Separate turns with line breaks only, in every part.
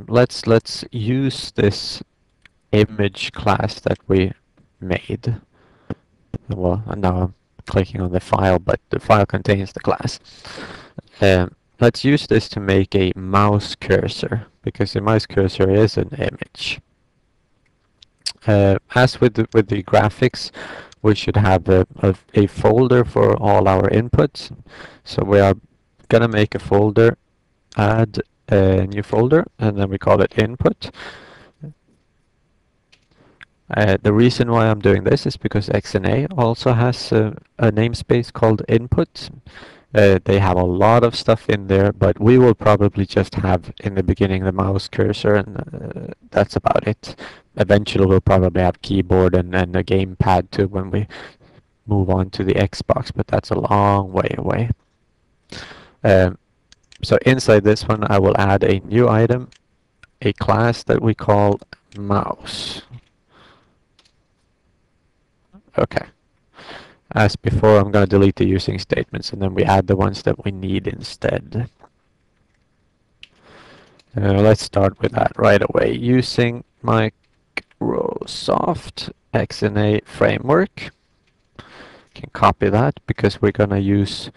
let's use this image class that we made. Well, now I'm clicking on the file, but the file contains the class. Let's use this to make a mouse cursor, because the mouse cursor is an image. As with the graphics, we should have a folder for all our inputs. So we are gonna make a folder, add a new folder, and then we call it input. The reason why I'm doing this is because XNA also has a namespace called input. They have a lot of stuff in there, but we will probably just have in the beginning the mouse cursor, and that's about it. Eventually we'll probably have keyboard and a gamepad too when we move on to the Xbox, but that's a long way away. So inside this one I will add a new item, a class that we call mouse. Okay. As before, I'm going to delete the using statements, and then we add the ones that we need instead. Let's start with that right away. Using Microsoft XNA framework. Can copy that because we're going to use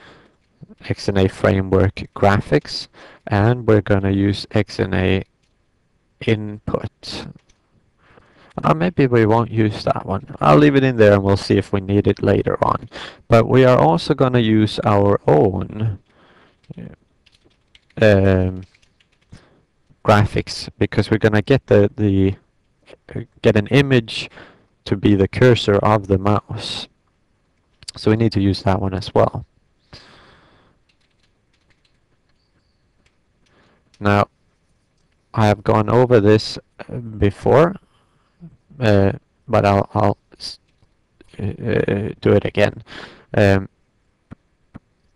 XNA framework graphics, and we're going to use XNA input. Maybe we won't use that one. I'll leave it in there and we'll see if we need it later on. But we are also going to use our own graphics, because we're going to get get an image to be the cursor of the mouse. So we need to use that one as well. Now, I have gone over this before. But I'll do it again.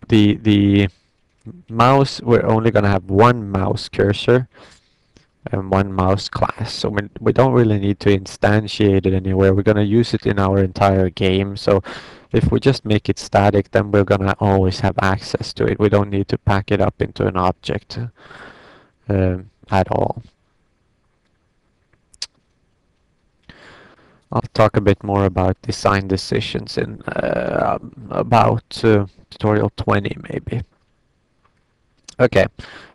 The mouse, we're only going to have one mouse cursor and one mouse class, so we don't really need to instantiate it anywhere. We're going to use it in our entire game, so if we just make it static, then we're going to always have access to it. We don't need to pack it up into an object at all. I'll talk a bit more about design decisions in about tutorial 20 maybe. Okay,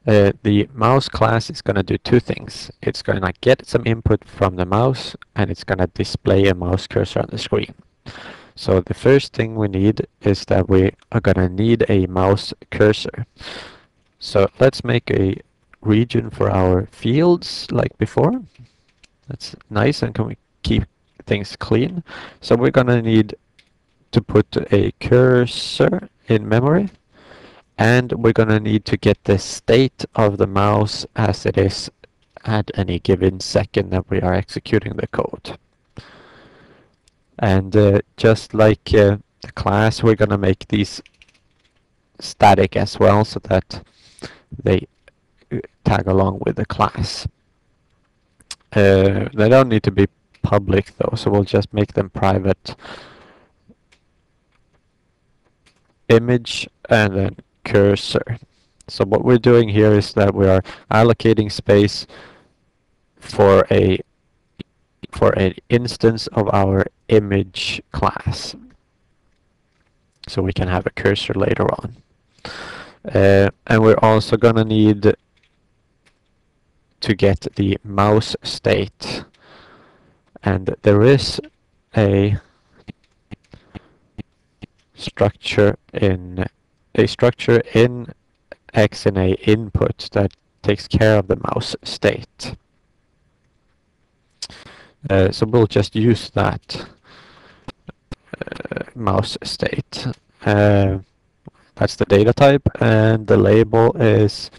the mouse class is going to do two things. It's going to get some input from the mouse, and it's going to display a mouse cursor on the screen. So the first thing we need is that we are going to need a mouse cursor. So let's make a region for our fields like before. That's nice, and can we keep things clean? So we're gonna need to put a cursor in memory, and we're gonna need to get the state of the mouse as it is at any given second that we are executing the code. And just like the class, we're gonna make these static as well, so that they tag along with the class. They don't need to be public though, so we'll just make them private. Image and then cursor. So what we're doing here is that we are allocating space for an instance of our image class, so we can have a cursor later on. And we're also gonna need to get the mouse state. And there is a structure in XNA input that takes care of the mouse state. So we'll just use that mouse state. That's the data type, and the label is,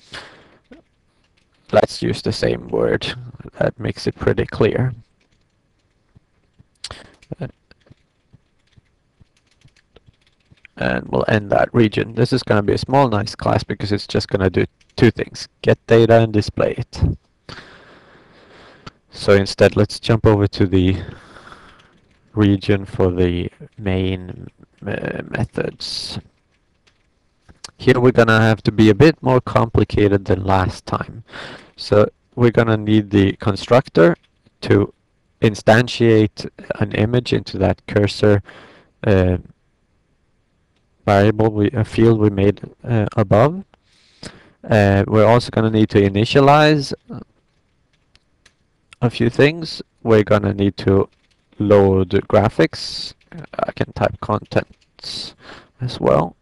let's use the same word. That makes it pretty clear. And we'll end that region. This is going to be a small nice class because it's just going to do two things: get data and display it. So instead, let's jump over to the region for the main methods. Here we're going to have to be a bit more complicated than last time. So we're gonna need the constructor to instantiate an image into that cursor uh, variable, a field we made above. We're also gonna need to initialize a few things. We're gonna need to load graphics. I can type contents as well.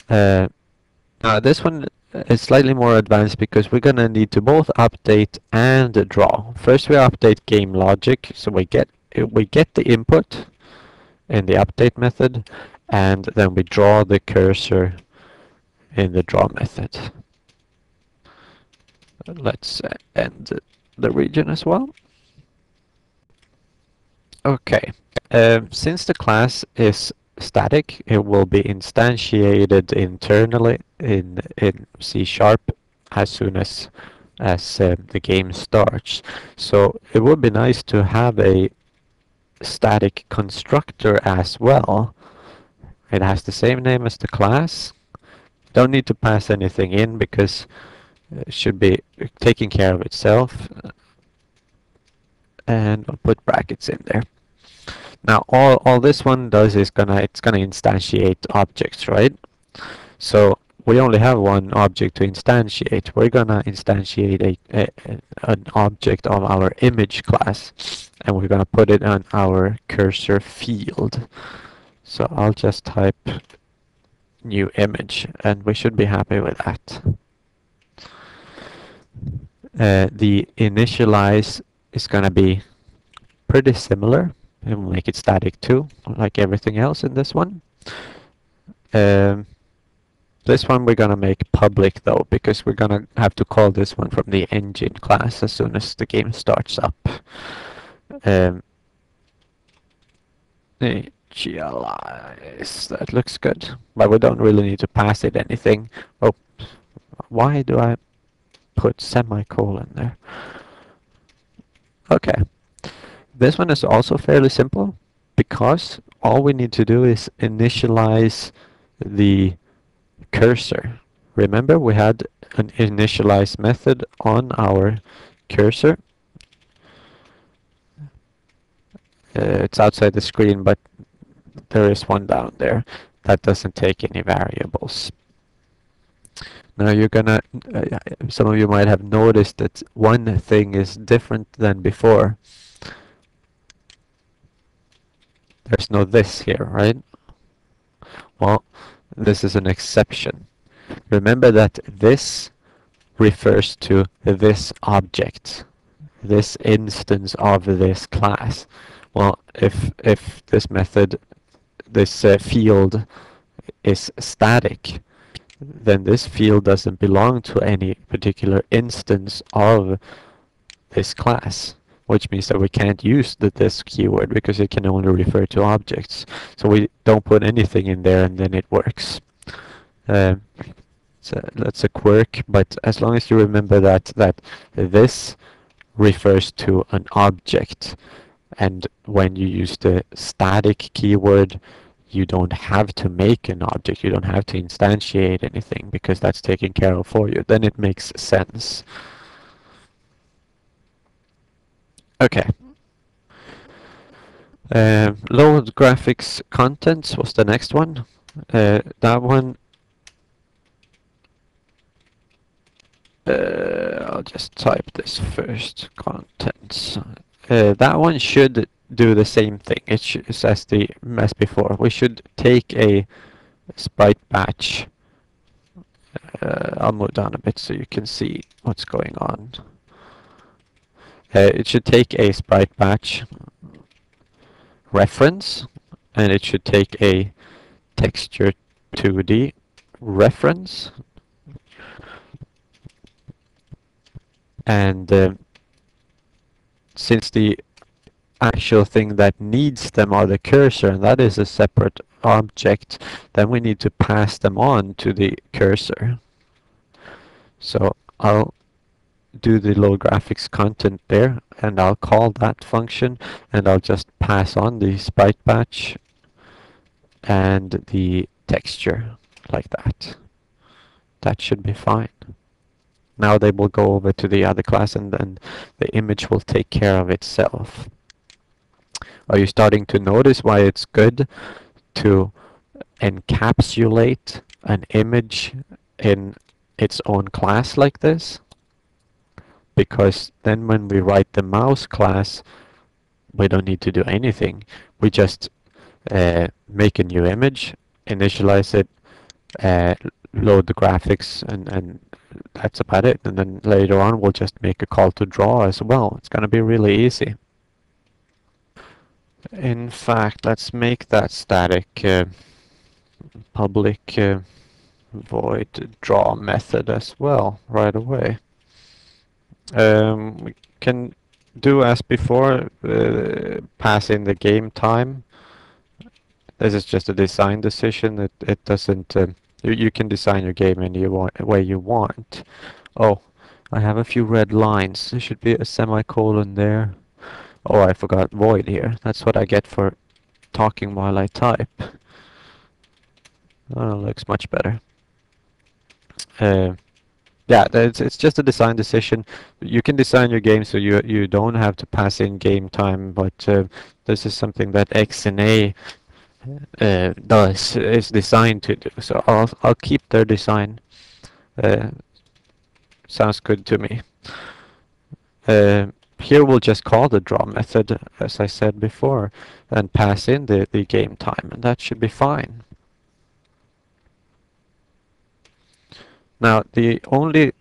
Now this one is slightly more advanced because we're gonna need to both update and draw. First we update game logic, so we get the input in the update method, and then we draw the cursor in the draw method. Let's end the region as well. Okay, since the class is static, it will be instantiated internally in C# as soon as the game starts. So it would be nice to have a static constructor as well. It has the same name as the class. Don't need to pass anything in because it should be taking care of itself. And I'll put brackets in there. Now all this one does is it's gonna instantiate objects, right? So we only have one object to instantiate. We're gonna instantiate an object of our image class, and we're gonna put it on our cursor field. So I'll just type new image, and we should be happy with that. The initialize is gonna be pretty similar. And we'll make it static too, like everything else in this one. This one we're gonna make public though, because we're gonna have to call this one from the engine class as soon as the game starts up. Initialize, that looks good, but we don't really need to pass it anything. Oh, why do I put semicolon there? Okay. This one is also fairly simple because all we need to do is initialize the cursor. Remember, we had an initialize method on our cursor. It's outside the screen, but there is one down there that doesn't take any variables. Now you're gonna, some of you might have noticed that one thing is different than before. There's no this here, right? Well, this is an exception. Remember that this refers to this object, this instance of this class. Well, if this method, this field is static, then this field doesn't belong to any particular instance of this class, which means that we can't use the this keyword because it can only refer to objects. So we don't put anything in there and then it works. So that's a quirk, but as long as you remember that this refers to an object, and when you use the static keyword, you don't have to make an object, you don't have to instantiate anything because that's taken care of for you. Then it makes sense. Okay. Load graphics contents was the next one. That one, I'll just type this first, contents. That one should do the same thing. It's as before. We should take a sprite batch. I'll move down a bit so you can see what's going on. It should take a sprite batch reference, and it should take a texture 2D reference, and since the actual thing that needs them are the cursor, and that is a separate object, then we need to pass them on to the cursor. So I'll do the load graphics content there, and I'll call that function, and I'll just pass on the sprite batch and the texture like that. That should be fine. Now they will go over to the other class, and then the image will take care of itself. Are you starting to notice why it's good to encapsulate an image in its own class like this? Because then when we write the mouse class, we don't need to do anything. We just make a new image, initialize it, uh, load the graphics, and that's about it. And then later on, we'll just make a call to draw as well. It's going to be really easy. In fact, let's make that static public void draw method as well right away. We can do as before, pass in the game time. This is just a design decision. It doesn't. You can design your game any way you want. Oh, I have a few red lines. There should be a semicolon there. Oh, I forgot void here. That's what I get for talking while I type. Oh, looks much better. Yeah, it's just a design decision. You can design your game so you don't have to pass in game time, but this is something that XNA is designed to do. So I'll keep their design. Sounds good to me. Here we'll just call the draw method, as I said before, and pass in the game time, and that should be fine. Now, the only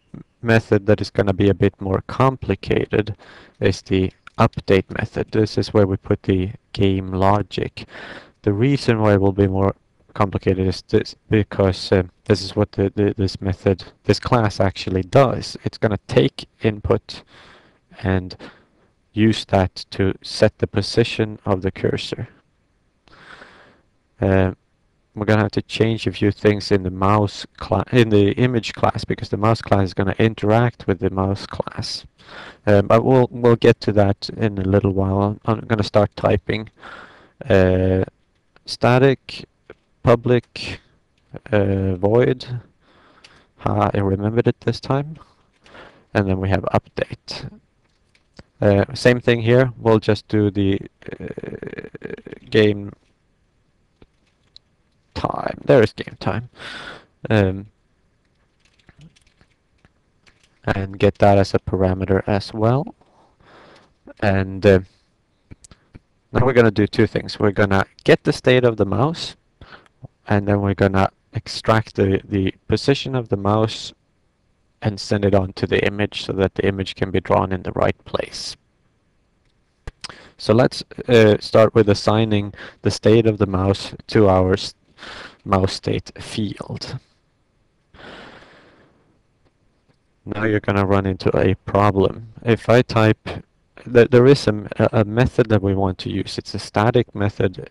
method that is going to be a bit more complicated is the update method. This is where we put the game logic. The reason why it will be more complicated is this because this is what this class actually does. It's going to take input and use that to set the position of the cursor. We're going to have to change a few things in the mouse class, in the image class, because the mouse class is going to interact with the mouse class. But we'll get to that in a little while. I'm going to start typing. Static public void. I remembered it this time. And then we have update. Same thing here. We'll just do the game time. There is game time. And get that as a parameter as well. And now we're going to do two things. We're going to get the state of the mouse, and then we're going to extract the position of the mouse and send it on to the image so that the image can be drawn in the right place. So let's start with assigning the state of the mouse to our mouse state field. Now you're going to run into a problem. If I type, there is a method that we want to use. It's a static method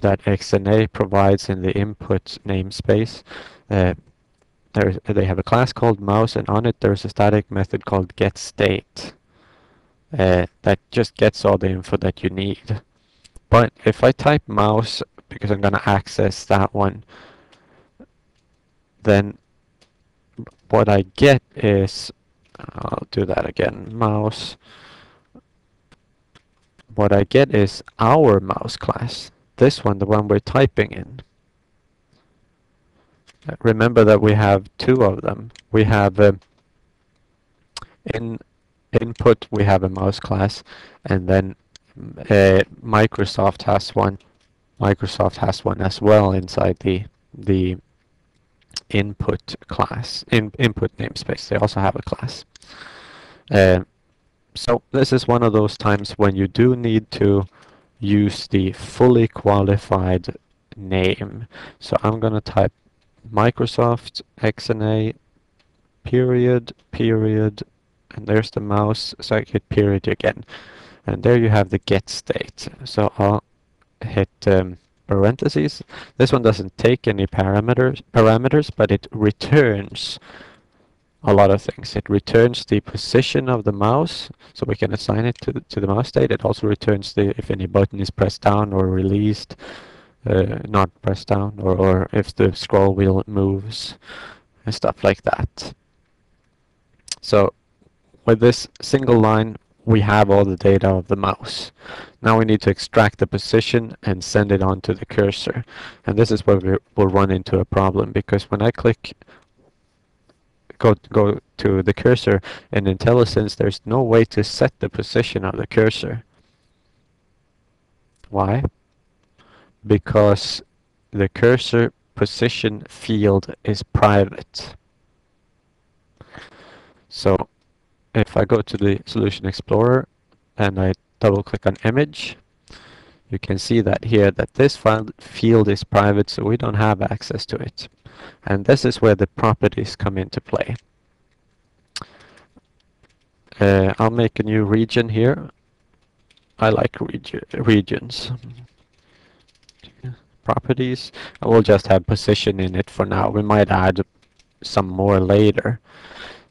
that XNA provides in the input namespace. They have a class called mouse, and on it there's a static method called getState that just gets all the info that you need. But if I type mouse, because I'm going to access that one, then what I get is, I'll do that again, mouse. What I get is our mouse class, this one, the one we're typing in. Remember that we have two of them. We have in input we have a mouse class, and then Microsoft has one. Microsoft has one as well inside the input class, input namespace. They also have a class. So this is one of those times when you do need to use the fully qualified name. So I'm going to type Microsoft XNA period, and there's the mouse, so I hit period again. And there you have the get state. So I'll hit parentheses. This one doesn't take any parameters, but it returns a lot of things. It returns the position of the mouse, so we can assign it to the mouse state. It also returns if any button is pressed down or released, not pressed down, or if the scroll wheel moves, and stuff like that. So with this single line, we have all the data of the mouse. Now we need to extract the position and send it on to the cursor. And this is where we'll run into a problem, because when I go to the cursor in IntelliSense, there's no way to set the position of the cursor. Why? Because the cursor position field is private. So if I go to the Solution Explorer and I double click on image, you can see that here that this field is private, so we don't have access to it. And this is where the properties come into play. I'll make a new region here. I like regions. Properties. I will just have position in it for now. We might add some more later.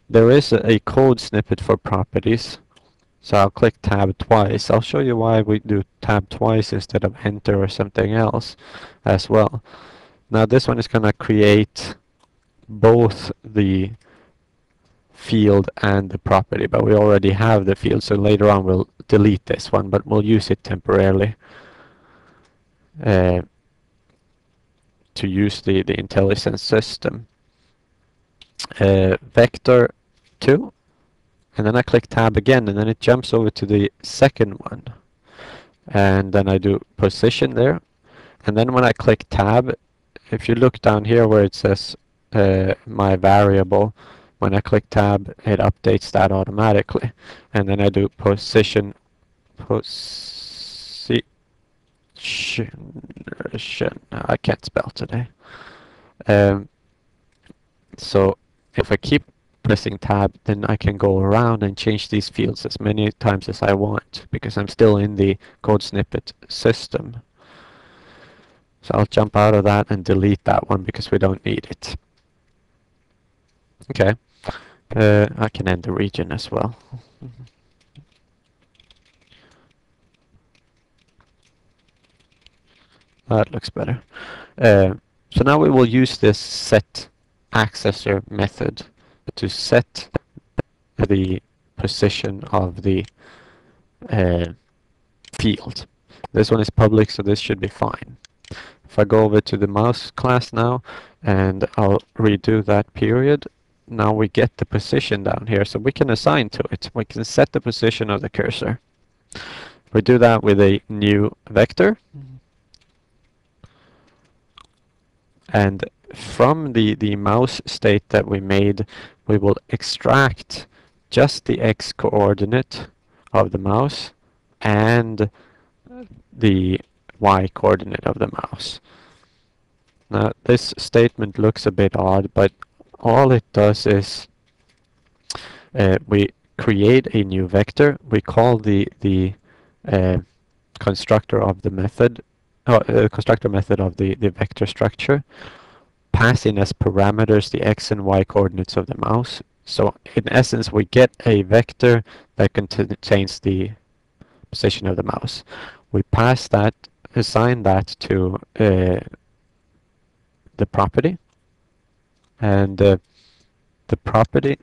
There is a code snippet for properties. So I'll click tab twice. I'll show you why we do tab twice instead of enter or something else as well. Now this one is going to create both the field and the property, but we already have the field, so later on we'll delete this one, but we'll use it temporarily to use the IntelliSense system. Vector 2, and then I click tab again, and then it jumps over to the second one, and then I do position there, and then when I click tab, if you look down here where it says my variable, when I click tab, it updates that automatically. And then I do position, I can't spell today. So if I keep pressing tab, then I can go around and change these fields as many times as I want, because I'm still in the code snippet system. So I'll jump out of that and delete that one because we don't need it. Okay. I can end the region as well. That looks better. So now we will use this set accessor method to set the position of the field. This one is public, so this should be fine. If I go over to the mouse class now, and I'll redo that period, now we get the position down here, so we can assign to it. We can set the position of the cursor. We do that with a new vector. And from the mouse state that we made, we will extract just the x coordinate of the mouse and the y coordinate of the mouse. Now this statement looks a bit odd, but all it does is we create a new vector. We call the constructor of the method, constructor method of the vector structure, pass in as parameters the x and y coordinates of the mouse. So in essence, we get a vector that contains the position of the mouse. We pass that, assign that to the property, and the property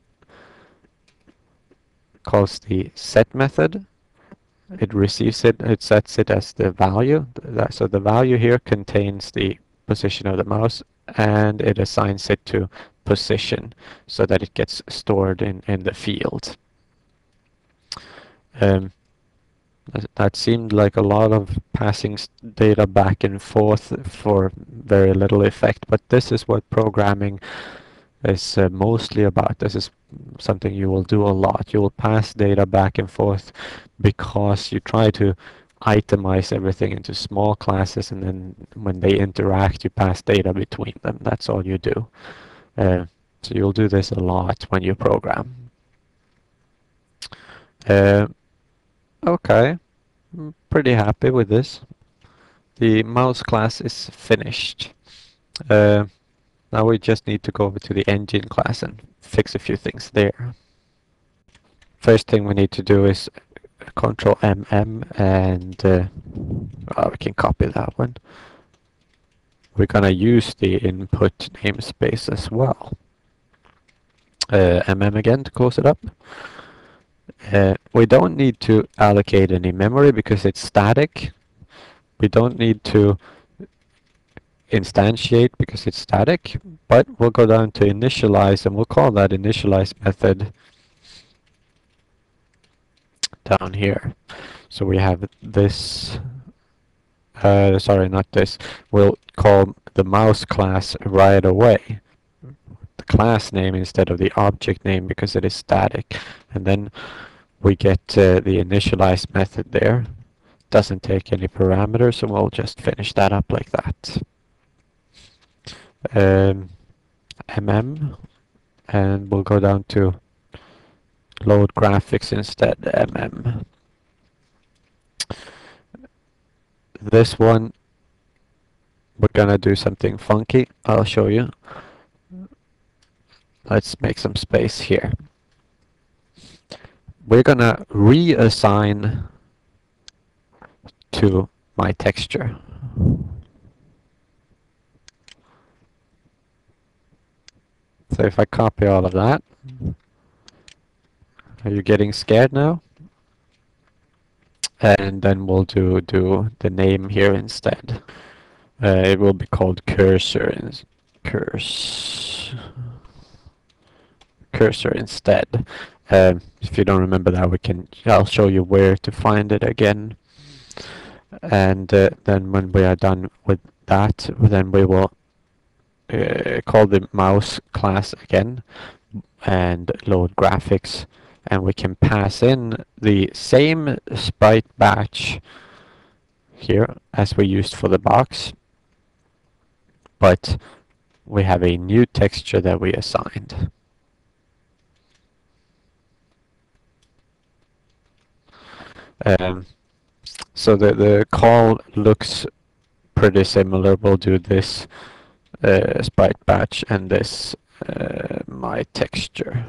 calls the set method. It receives it, it sets it as the value. So the value here contains the position of the mouse, and it assigns it to position so that it gets stored in the field. That seemed like a lot of passing data back and forth for very little effect, but this is what programming is mostly about. This is something you will do a lot. You will pass data back and forth because you try to itemize everything into small classes, and then when they interact, you pass data between them. That's all you do. So you'll do this a lot when you program. Okay, I'm pretty happy with this. The mouse class is finished. Now we just need to go over to the engine class and fix a few things there. First thing we need to do is Control MM, and we can copy that one. We're gonna use the input namespace as well. again to close it up. We don't need to allocate any memory because it's static. We don't need to instantiate because it's static, but we'll go down to initialize and we'll call that initialize method down here. So we have this, sorry, not this. We'll call the mouse class right away, the class name instead of the object name because it is static. And then we get the initialize method there. Doesn't take any parameters, so we'll just finish that up like that. And we'll go down to load graphics instead, This one, we're gonna do something funky. I'll show you. Let's make some space here. We're gonna reassign to my texture. So if I copy all of that, are you getting scared now? And then we'll do the name here instead. It will be called cursor cursor instead. If you don't remember that, I'll show you where to find it again. And then when we are done with that, then we will call the mouse class again and load graphics, and we can pass in the same sprite batch here as we used for the box, but we have a new texture that we assigned. So the call looks pretty similar. We'll do this sprite batch and this my texture.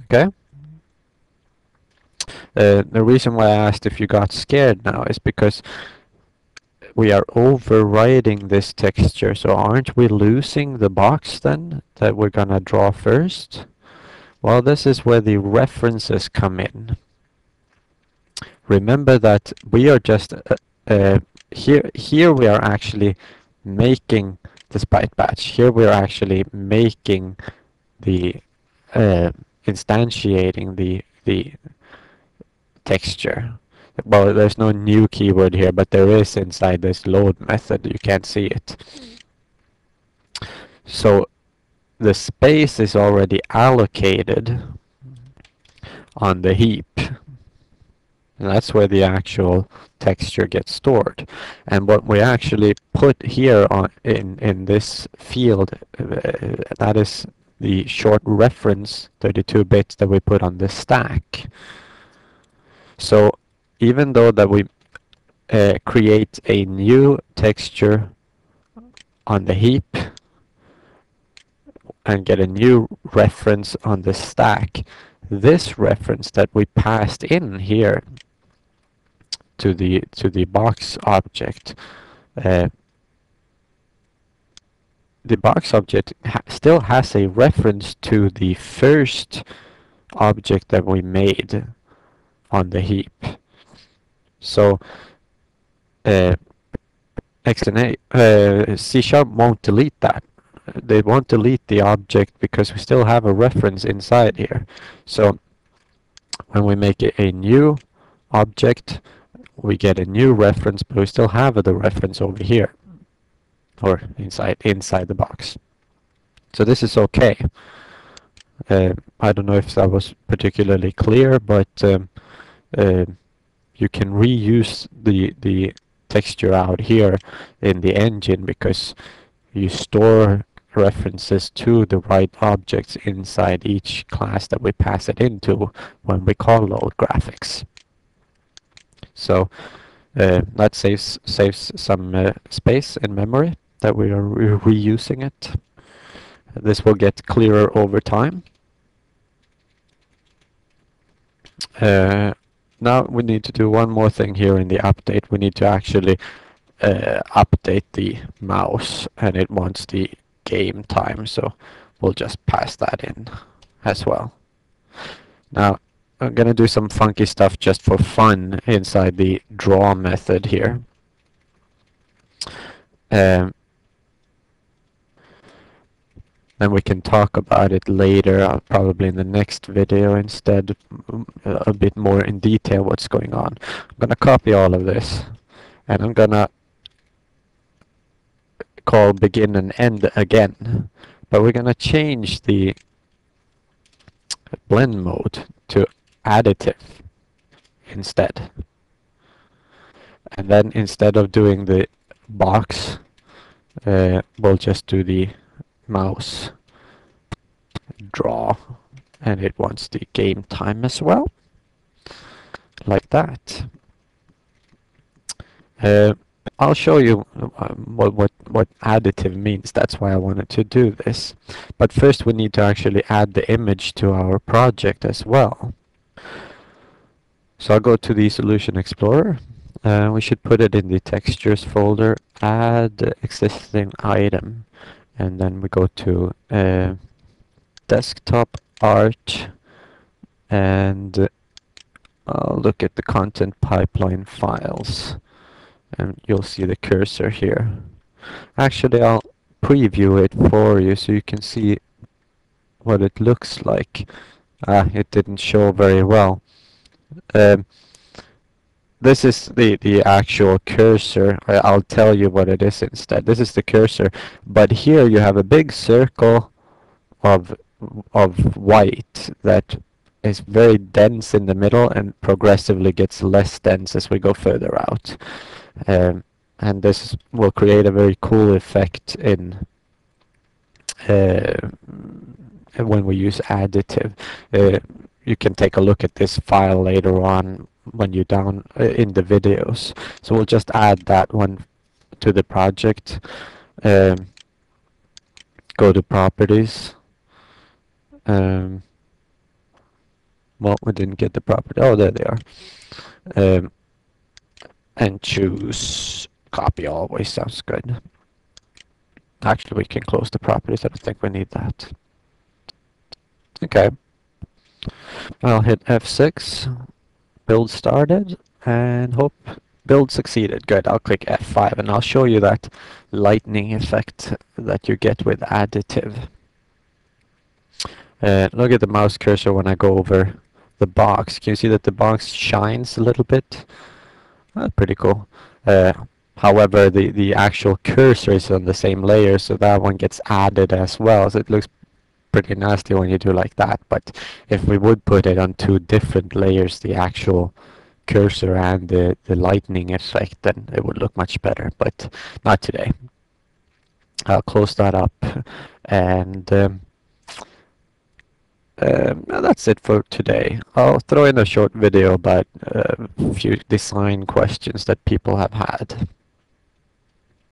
Okay. The reason why I asked if you got scared now is because we are overriding this texture. So aren't we losing the box then that we're gonna draw first? Well, this is where the references come in. Remember that we are just here we are actually making the sprite batch. Here we are actually making the instantiating the texture. Well, there's no new keyword here, but there is inside this load method. You can't see it. So the space is already allocated on the heap. And that's where the actual texture gets stored. And what we actually put here on in this field, that is the short reference 32 bits that we put on the stack. So even though that we create a new texture on the heap and get a new reference on the stack, this reference that we passed in here to the box object, the box object still has a reference to the first object that we made on the heap. So XNA, C# won't delete that. They won't delete the object because we still have a reference inside here. So when we make a new object, we get a new reference, but we still have the reference over here, or inside the box. So this is okay. I don't know if that was particularly clear, but you can reuse the texture out here in the engine because you store references to the right objects inside each class that we pass it into when we call load graphics. So that saves some space in memory that we are reusing it. This will get clearer over time. Now we need to do one more thing here in the update. We need to actually update the mouse, and it wants the game time. So we'll just pass that in as well. Now, I'm going to do some funky stuff just for fun inside the draw method here. Then we can talk about it later, probably in the next video instead, a bit more in detail what's going on. I'm going to copy all of this, and I'm going to call begin and end again, but we're going to change the blend mode to additive instead. And then instead of doing the box, we'll just do the mouse draw, and it wants the game time as well, like that. I'll show you what additive means. That's why I wanted to do this. But first we need to actually add the image to our project as well. So I'll go to the Solution Explorer. We should put it in the Textures folder, add existing item, and then we go to Desktop Art, and I'll look at the content pipeline files, and you'll see the cursor here. Actually, I'll preview it for you so you can see what it looks like. It didn't show very well. This is the actual cursor. I'll tell you what it is instead. This is the cursor, but here you have a big circle of white that is very dense in the middle and progressively gets less dense as we go further out. And this will create a very cool effect in when we use additive. You can take a look at this file later on when you're down in the videos. So we'll just add that one to the project. Go to properties. Well, we didn't get the property. Oh, there they are. And choose copy always. Sounds good. Actually, we can close the properties. I don't think we need that. Okay. I'll hit F6. Build started, and hope build succeeded. Good. I'll click F5, and I'll show you that lightning effect that you get with additive. Look at the mouse cursor when I go over the box. Can you see that the box shines a little bit? Pretty cool. However, the actual cursor is on the same layer, so that one gets added as well. So it looks pretty nasty when you do like that. But if we would put it on two different layers, the actual cursor and the lightning effect, then it would look much better. But not today. I'll close that up, and that's it for today. I'll throw in a short video about a few design questions that people have had.